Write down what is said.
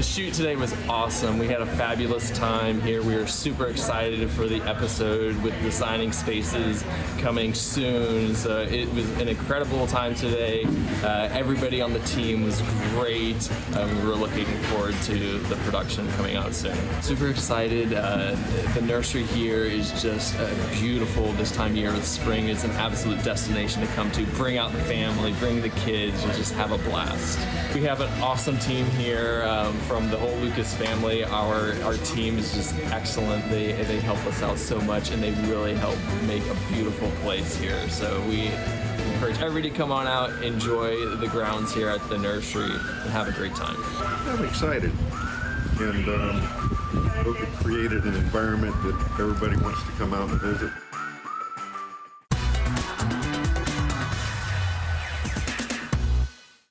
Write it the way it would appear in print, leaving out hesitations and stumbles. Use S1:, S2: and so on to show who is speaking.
S1: The shoot today was awesome. We had a fabulous time here. We are super excited for the episode with the signing spaces coming soon. So it was an incredible time today. Everybody on the team was great. We were looking forward to the production coming out soon. Super excited. The nursery here is just beautiful this time of year with spring. It's an absolute destination to come to. Bring out the family, bring the kids, and just have a blast. We have an awesome team here from the whole Lukas family. Our team is just excellent. They help us out so much, and they really help make a beautiful place here. So we encourage everybody to come on out, enjoy the grounds here at the nursery, and have a great time.
S2: I'm excited, and hope it created an environment that everybody wants to come out and visit.